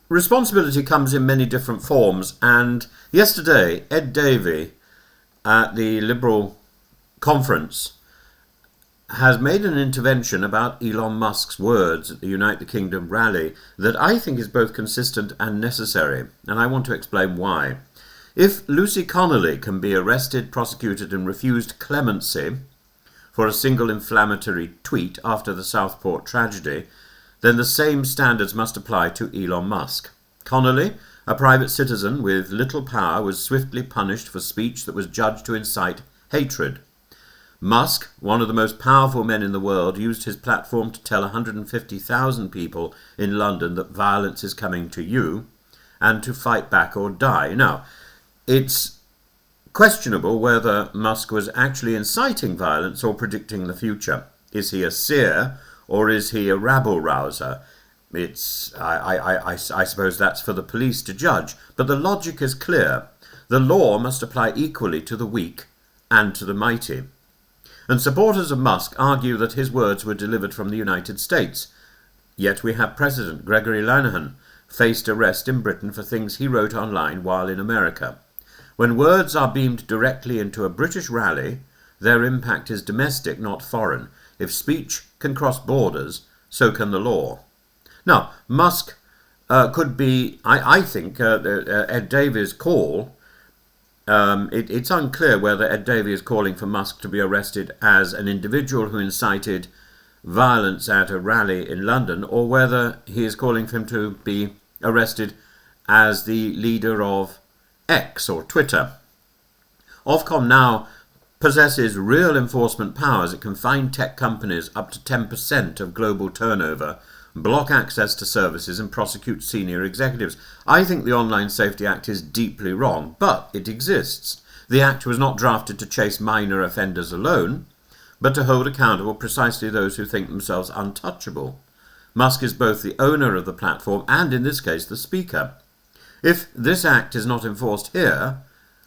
responsibility comes in many different forms, and yesterday Ed Davey at the Liberal conference has made an intervention about Elon Musk's words at the Unite the Kingdom rally that I think is both consistent and necessary, and I want to explain why. If Lucy Connolly can be arrested, prosecuted and refused clemency for a single inflammatory tweet after the Southport tragedy, then the same standards must apply to Elon Musk. Connolly, a private citizen with little power, was swiftly punished for speech that was judged to incite hatred. Musk, one of the most powerful men in the world, used his platform to tell 150,000 people in London that violence is coming to you and to fight back or die. Now, it's questionable whether Musk was actually inciting violence or predicting the future. Is he a seer or is he a rabble-rouser? I suppose that's for the police to judge, but the logic is clear. The law must apply equally to the weak and to the mighty. And supporters of Musk argue that his words were delivered from the United States. Yet we have President Gregory Linehan faced arrest in Britain for things he wrote online while in America. When words are beamed directly into a British rally, their impact is domestic, not foreign. If speech can cross borders, so can the law. Now, Musk could be, I think, Ed Davey's call. It's unclear whether Ed Davey is calling for Musk to be arrested as an individual who incited violence at a rally in London, or whether he is calling for him to be arrested as the leader of X or Twitter. Ofcom now possesses real enforcement powers. It can fine tech companies up to 10% of global turnover, block access to services and prosecute senior executives. I think the Online Safety Act is deeply wrong, but it exists. The Act was not drafted to chase minor offenders alone, but to hold accountable precisely those who think themselves untouchable. Musk is both the owner of the platform and, in this case, the speaker. If this Act is not enforced here,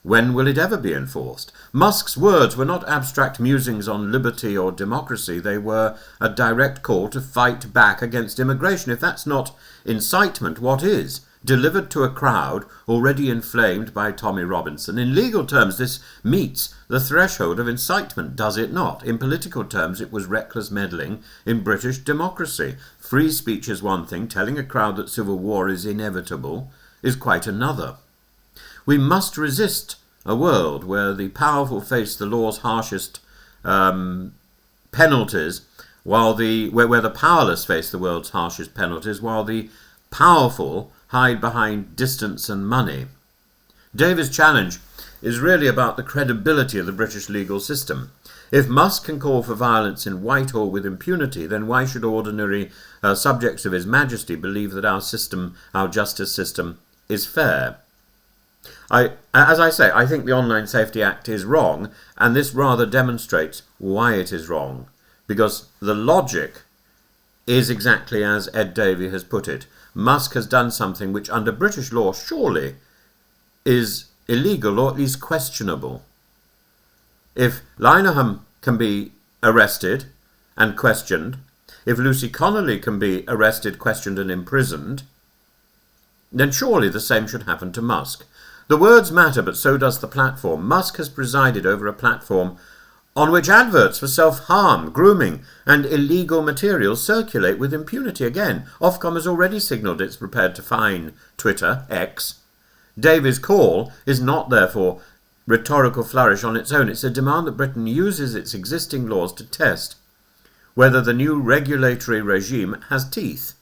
when will it ever be enforced? Musk's words were not abstract musings on liberty or democracy. They were a direct call to fight back against immigration. If that's not incitement, what is? Delivered to a crowd already inflamed by Tommy Robinson. In legal terms, this meets the threshold of incitement, does it not? In political terms, it was reckless meddling in British democracy. Free speech is one thing. Telling a crowd that civil war is inevitable is quite another. We must resist a world where the powerful face the law's harshest penalties, where the powerless face the world's harshest penalties, while the powerful hide behind distance and money. David's challenge is really about the credibility of the British legal system. If Musk can call for violence in Whitehall with impunity, then why should ordinary subjects of His Majesty believe that our justice system, is fair? As I say, I think the Online Safety Act is wrong, and this rather demonstrates why it is wrong, because the logic is exactly as Ed Davey has put it. Musk has done something which under British law surely is illegal or at least questionable. If Linehan can be arrested and questioned, if Lucy Connolly can be arrested, questioned and imprisoned, then surely the same should happen to Musk. The words matter, but so does the platform. Musk has presided over a platform on which adverts for self-harm, grooming and illegal materials circulate with impunity. Again, Ofcom has already signalled it's prepared to fine Twitter, X. Davies' call is not, therefore, rhetorical flourish on its own. It's a demand that Britain uses its existing laws to test whether the new regulatory regime has teeth.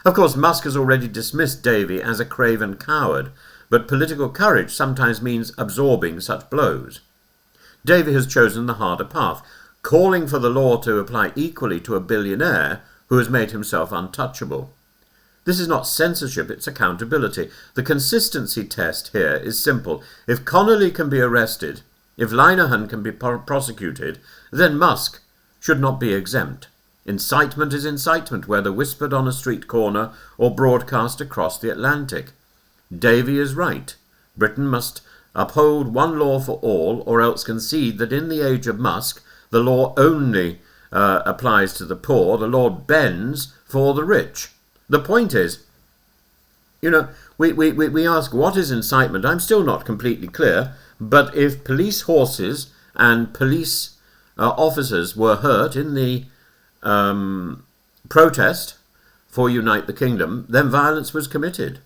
Of course, Musk has already dismissed Davey as a craven coward, but political courage sometimes means absorbing such blows. Davey has chosen the harder path, calling for the law to apply equally to a billionaire who has made himself untouchable. This is not censorship, it's accountability. The consistency test here is simple. If Connolly can be arrested, if Linehan can be prosecuted, then Musk should not be exempt. Incitement is incitement, whether whispered on a street corner or broadcast across the Atlantic. Davey is right. Britain must uphold one law for all, or else concede that in the age of Musk, the law only applies to the poor, the law bends for the rich. The point is, we ask what is incitement. I'm still not completely clear, but if police horses and police officers were hurt in the protest for Unite the Kingdom, then violence was committed.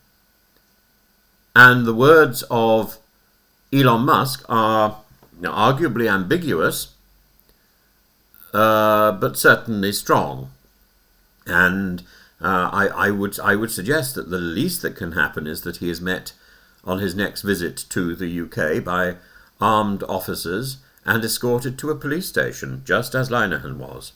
And the words of Elon Musk are arguably ambiguous, but certainly strong. And I would suggest that the least that can happen is that he is met on his next visit to the UK by armed officers and escorted to a police station, just as Linehan was.